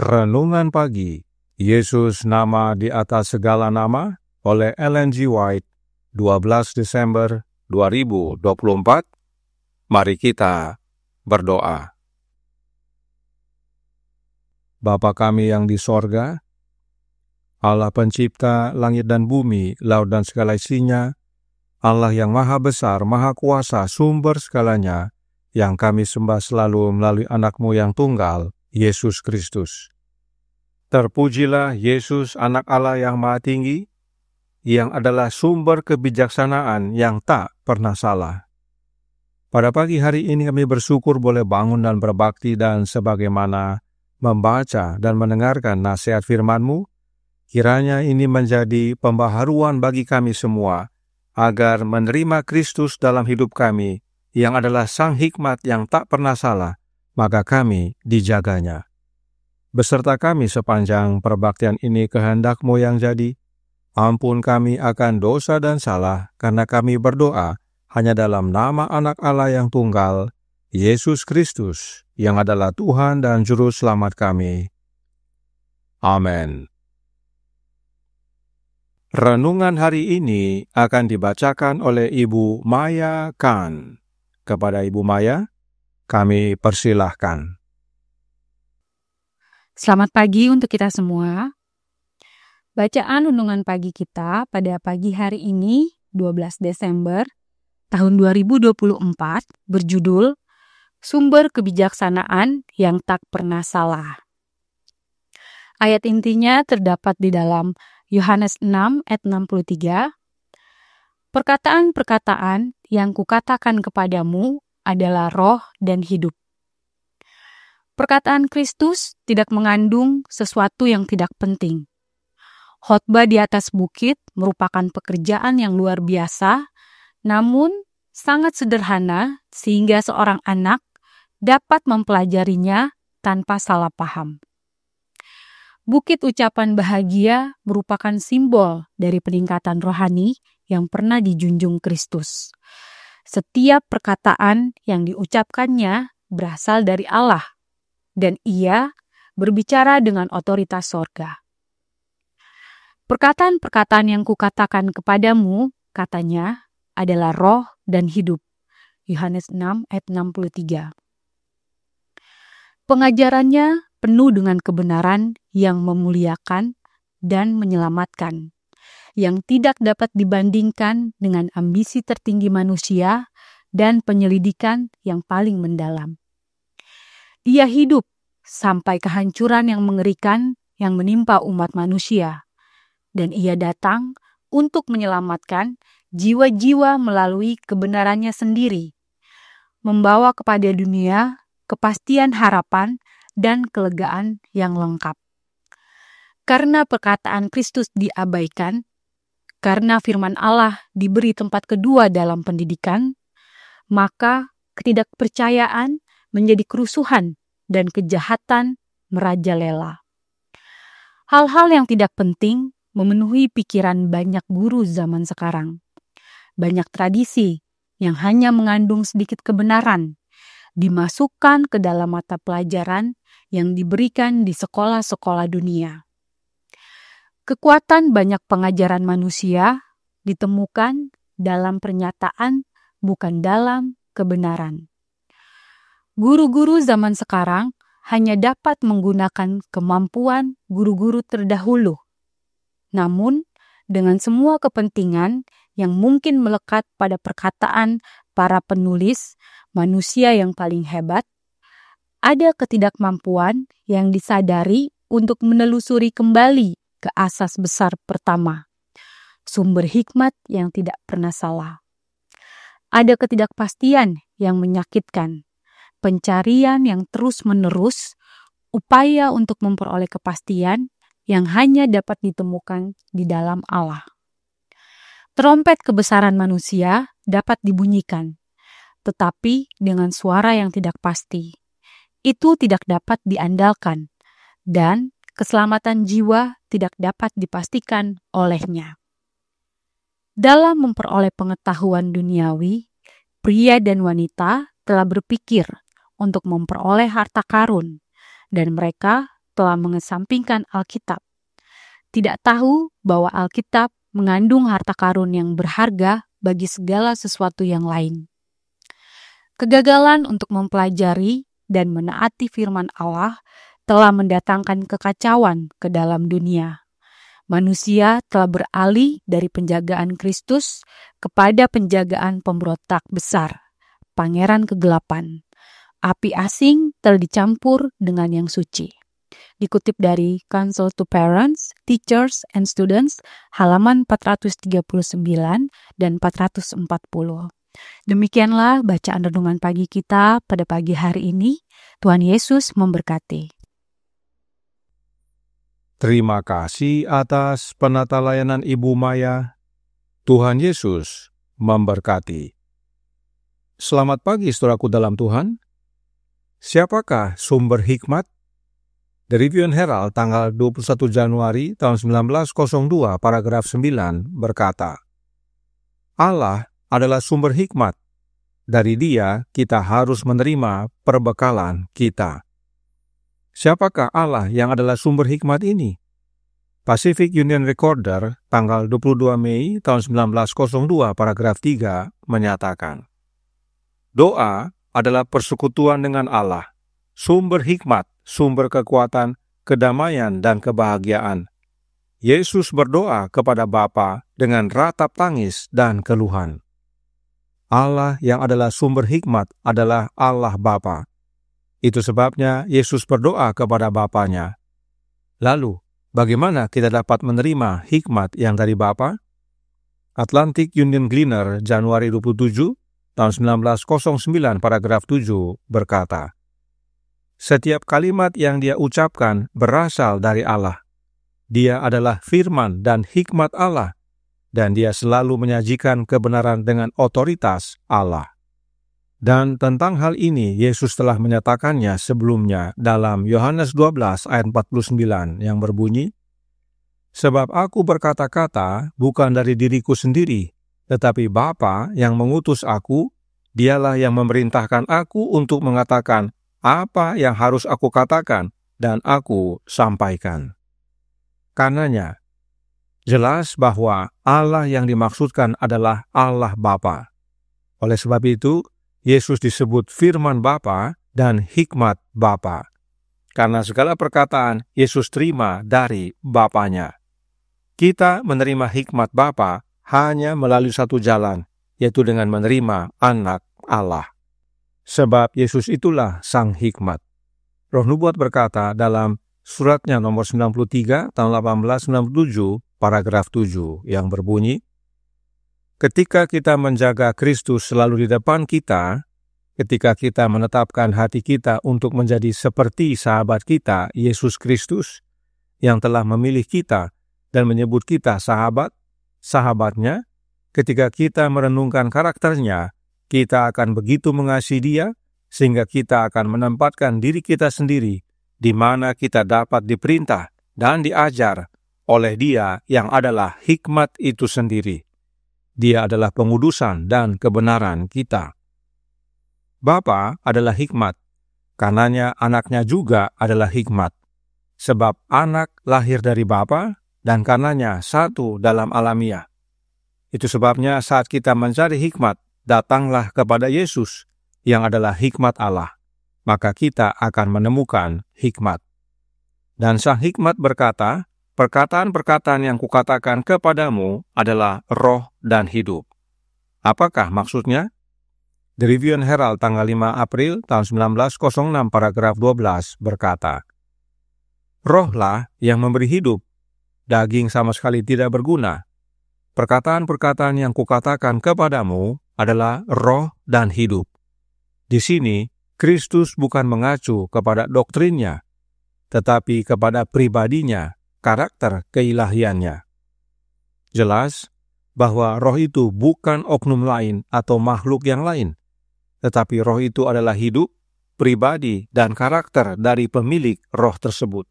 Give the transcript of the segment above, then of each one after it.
Renungan Pagi, Yesus Nama di Atas Segala Nama, oleh Ellen G. White, 12 Desember 2024. Mari kita berdoa. Bapa kami yang di sorga, Allah pencipta langit dan bumi, laut dan segala isinya, Allah yang maha besar, maha kuasa, sumber segalanya, yang kami sembah selalu melalui anak-Mu yang tunggal, Yesus Kristus. Terpujilah Yesus, anak Allah yang maha tinggi, yang adalah sumber kebijaksanaan yang tak pernah salah. Pada pagi hari ini kami bersyukur boleh bangun dan berbakti, dan sebagaimana membaca dan mendengarkan nasihat firman-Mu, kiranya ini menjadi pembaharuan bagi kami semua, agar menerima Kristus dalam hidup kami, yang adalah sang hikmat yang tak pernah salah, maka kami dijaganya. Beserta kami sepanjang perbaktian ini kehendak-Mu yang jadi, ampun kami akan dosa dan salah, karena kami berdoa hanya dalam nama anak Allah yang tunggal, Yesus Kristus, yang adalah Tuhan dan Juru Selamat kami. Amin. Renungan hari ini akan dibacakan oleh Ibu Maya Khan. Kepada Ibu Maya, kami persilahkan. Selamat pagi untuk kita semua. Bacaan renungan pagi kita pada pagi hari ini, 12 Desember tahun 2024, berjudul Sumber Kebijaksanaan yang Tak Pernah Salah. Ayat intinya terdapat di dalam Yohanes 6 ayat 63. Perkataan-perkataan yang kukatakan kepadamu adalah roh dan hidup. Perkataan Kristus tidak mengandung sesuatu yang tidak penting. Khotbah di atas bukit merupakan pekerjaan yang luar biasa, namun sangat sederhana sehingga seorang anak dapat mempelajarinya tanpa salah paham. Bukit ucapan bahagia merupakan simbol dari peningkatan rohani yang pernah dijunjung Kristus. Setiap perkataan yang diucapkannya berasal dari Allah, dan Ia berbicara dengan otoritas sorga. Perkataan-perkataan yang kukatakan kepadamu, katanya, adalah roh dan hidup. Yohanes 6 ayat 63. Pengajarannya penuh dengan kebenaran yang memuliakan dan menyelamatkan, yang tidak dapat dibandingkan dengan ambisi tertinggi manusia dan penyelidikan yang paling mendalam. Ia hidup sampai kehancuran yang mengerikan yang menimpa umat manusia, dan Ia datang untuk menyelamatkan jiwa-jiwa melalui kebenarannya sendiri, membawa kepada dunia kepastian harapan dan kelegaan yang lengkap. Karena perkataan Kristus diabaikan, karena firman Allah diberi tempat kedua dalam pendidikan, maka ketidakpercayaan menjadi kerusuhan dan kejahatan merajalela. Hal-hal yang tidak penting memenuhi pikiran banyak guru zaman sekarang. Banyak tradisi yang hanya mengandung sedikit kebenaran dimasukkan ke dalam mata pelajaran yang diberikan di sekolah-sekolah dunia. Kekuatan banyak pengajaran manusia ditemukan dalam pernyataan, bukan dalam kebenaran. Guru-guru zaman sekarang hanya dapat menggunakan kemampuan guru-guru terdahulu. Namun, dengan semua kepentingan yang mungkin melekat pada perkataan para penulis, manusia yang paling hebat, ada ketidakmampuan yang disadari untuk menelusuri kembali ke asas besar pertama, sumber hikmat yang tidak pernah salah. Ada ketidakpastian yang menyakitkan, pencarian yang terus-menerus, upaya untuk memperoleh kepastian yang hanya dapat ditemukan di dalam Allah. Trompet kebesaran manusia dapat dibunyikan, tetapi dengan suara yang tidak pasti. Itu tidak dapat diandalkan, dan keselamatan jiwa tidak dapat dipastikan olehnya. Dalam memperoleh pengetahuan duniawi, pria dan wanita telah berpikir untuk memperoleh harta karun, dan mereka telah mengesampingkan Alkitab. Tidak tahu bahwa Alkitab mengandung harta karun yang berharga bagi segala sesuatu yang lain. Kegagalan untuk mempelajari dan menaati firman Allah telah mendatangkan kekacauan ke dalam dunia. Manusia telah beralih dari penjagaan Kristus kepada penjagaan pemberontak besar, pangeran kegelapan. Api asing telah dicampur dengan yang suci. Dikutip dari Counsel to Parents, Teachers, and Students, halaman 439 dan 440. Demikianlah bacaan renungan pagi kita pada pagi hari ini. Tuhan Yesus memberkati. Terima kasih atas penata layanan Ibu Maya. Tuhan Yesus memberkati. Selamat pagi saudaraku dalam Tuhan. Siapakah sumber hikmat? The Review and Herald tanggal 21 Januari tahun 1902 paragraf 9 berkata, Allah adalah sumber hikmat. Dari Dia kita harus menerima perbekalan kita. Siapakah Allah yang adalah sumber hikmat ini? Pacific Union Recorder tanggal 22 Mei tahun 1902 paragraf 3 menyatakan, doa adalah persekutuan dengan Allah, sumber hikmat, sumber kekuatan, kedamaian, dan kebahagiaan. Yesus berdoa kepada Bapa dengan ratap tangis dan keluhan. Allah yang adalah sumber hikmat adalah Allah Bapa. Itu sebabnya Yesus berdoa kepada Bapanya. Lalu, bagaimana kita dapat menerima hikmat yang dari Bapa? Atlantic Union Gleaner, Januari 27, tahun 1909 paragraf 7 berkata, setiap kalimat yang dia ucapkan berasal dari Allah. Dia adalah firman dan hikmat Allah, dan dia selalu menyajikan kebenaran dengan otoritas Allah. Dan tentang hal ini Yesus telah menyatakannya sebelumnya dalam Yohanes 12 ayat 49 yang berbunyi, sebab aku berkata-kata bukan dari diriku sendiri, tetapi Bapa yang mengutus aku, Dialah yang memerintahkan aku untuk mengatakan apa yang harus aku katakan dan aku sampaikan. Karenanya, jelas bahwa Allah yang dimaksudkan adalah Allah Bapa. Oleh sebab itu, Yesus disebut firman Bapa dan hikmat Bapa. Karena segala perkataan Yesus terima dari Bapanya. Kita menerima hikmat Bapa hanya melalui satu jalan, yaitu dengan menerima anak Allah. Sebab Yesus itulah sang hikmat. Roh Nubuat berkata dalam suratnya nomor 93 tahun 1897 paragraf 7 yang berbunyi, ketika kita menjaga Kristus selalu di depan kita, ketika kita menetapkan hati kita untuk menjadi seperti sahabat kita, Yesus Kristus, yang telah memilih kita dan menyebut kita sahabatnya, ketika kita merenungkan karakternya, kita akan begitu mengasihi Dia, sehingga kita akan menempatkan diri kita sendiri, di mana kita dapat diperintah dan diajar oleh Dia yang adalah hikmat itu sendiri. Dia adalah pengudusan dan kebenaran kita. Bapa adalah hikmat, karenanya anaknya juga adalah hikmat. Sebab anak lahir dari Bapa, dan karenanya satu dalam alamiah. Itu sebabnya saat kita mencari hikmat, datanglah kepada Yesus yang adalah hikmat Allah. Maka kita akan menemukan hikmat. Dan sang hikmat berkata, perkataan-perkataan yang kukatakan kepadamu adalah roh dan hidup. Apakah maksudnya? The Review and Herald tanggal 5 April tahun 1906 paragraf 12 berkata, rohlah yang memberi hidup. Daging sama sekali tidak berguna. Perkataan-perkataan yang kukatakan kepadamu adalah roh dan hidup. Di sini, Kristus bukan mengacu kepada doktrinnya, tetapi kepada pribadinya, karakter keilahiannya. Jelas bahwa roh itu bukan oknum lain atau makhluk yang lain, tetapi roh itu adalah hidup, pribadi, dan karakter dari pemilik roh tersebut.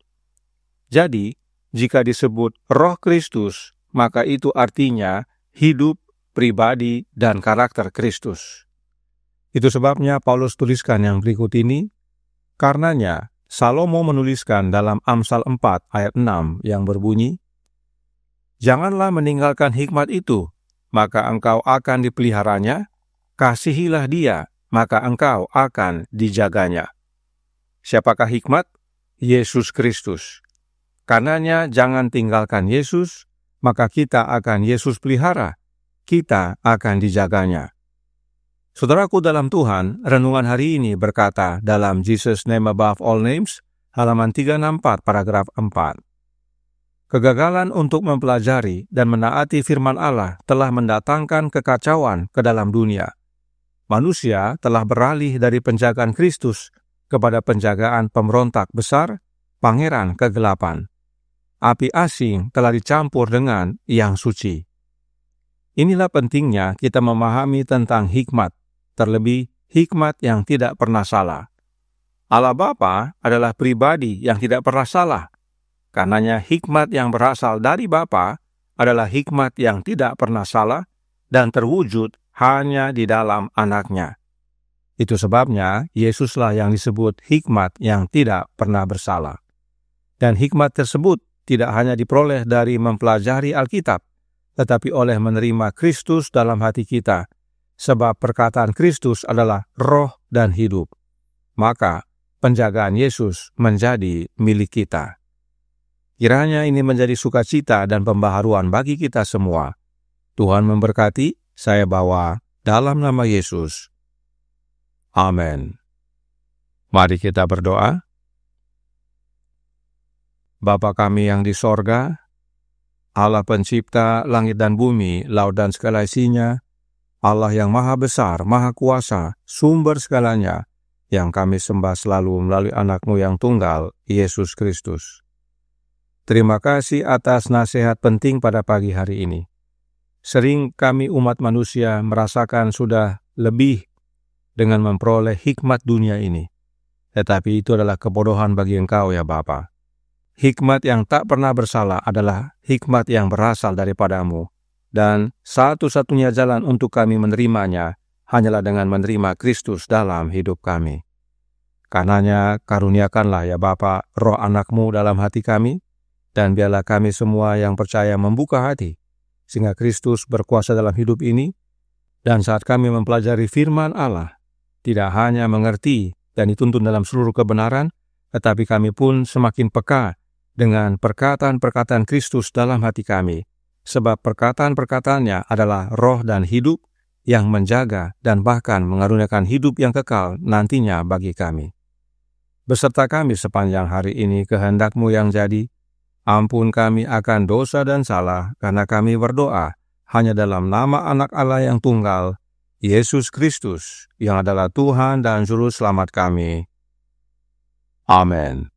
Jadi, jika disebut roh Kristus, maka itu artinya hidup, pribadi, dan karakter Kristus. Itu sebabnya Paulus tuliskan yang berikut ini, karenanya, Salomo menuliskan dalam Amsal 4 ayat 6 yang berbunyi, "Janganlah meninggalkan hikmat itu, maka engkau akan dipeliharanya, kasihilah dia, maka engkau akan dijaganya." Siapakah hikmat? Yesus Kristus. Karenanya jangan tinggalkan Yesus, maka kita akan Yesus pelihara, kita akan dijaganya. Saudaraku dalam Tuhan, renungan hari ini berkata dalam Jesus Name Above All Names, halaman 364 paragraf 4. Kegagalan untuk mempelajari dan menaati firman Allah telah mendatangkan kekacauan ke dalam dunia. Manusia telah beralih dari penjagaan Kristus kepada penjagaan pemberontak besar, pangeran kegelapan. Api asing telah dicampur dengan yang suci. Inilah pentingnya kita memahami tentang hikmat, terlebih hikmat yang tidak pernah salah. Allah Bapa adalah pribadi yang tidak pernah salah. Karenanya hikmat yang berasal dari Bapa adalah hikmat yang tidak pernah salah dan terwujud hanya di dalam Anak-Nya. Itu sebabnya Yesuslah yang disebut hikmat yang tidak pernah bersalah. Dan hikmat tersebut tidak hanya diperoleh dari mempelajari Alkitab, tetapi oleh menerima Kristus dalam hati kita, sebab perkataan Kristus adalah roh dan hidup. Maka penjagaan Yesus menjadi milik kita. Kiranya ini menjadi sukacita dan pembaharuan bagi kita semua. Tuhan memberkati, saya bawa dalam nama Yesus. Amin. Mari kita berdoa. Bapa kami yang di sorga, Allah pencipta langit dan bumi, laut dan segala isinya, Allah yang maha besar, maha kuasa, sumber segalanya, yang kami sembah selalu melalui Anak-Mu yang tunggal, Yesus Kristus. Terima kasih atas nasihat penting pada pagi hari ini. Sering kami umat manusia merasakan sudah lebih dengan memperoleh hikmat dunia ini. Tetapi itu adalah kebodohan bagi Engkau ya Bapa. Hikmat yang tak pernah bersalah adalah hikmat yang berasal daripada-Mu. Dan satu-satunya jalan untuk kami menerimanya hanyalah dengan menerima Kristus dalam hidup kami. Karenanya karuniakanlah ya Bapa roh Anak-Mu dalam hati kami, dan biarlah kami semua yang percaya membuka hati, sehingga Kristus berkuasa dalam hidup ini, dan saat kami mempelajari firman Allah, tidak hanya mengerti dan dituntun dalam seluruh kebenaran, tetapi kami pun semakin peka dengan perkataan-perkataan Kristus dalam hati kami, sebab perkataan-perkataannya adalah roh dan hidup yang menjaga dan bahkan mengaruniakan hidup yang kekal nantinya bagi kami. Beserta kami sepanjang hari ini kehendak-Mu yang jadi, ampun kami akan dosa dan salah, karena kami berdoa hanya dalam nama Anak Allah yang tunggal, Yesus Kristus, yang adalah Tuhan dan Juru Selamat kami. Amin.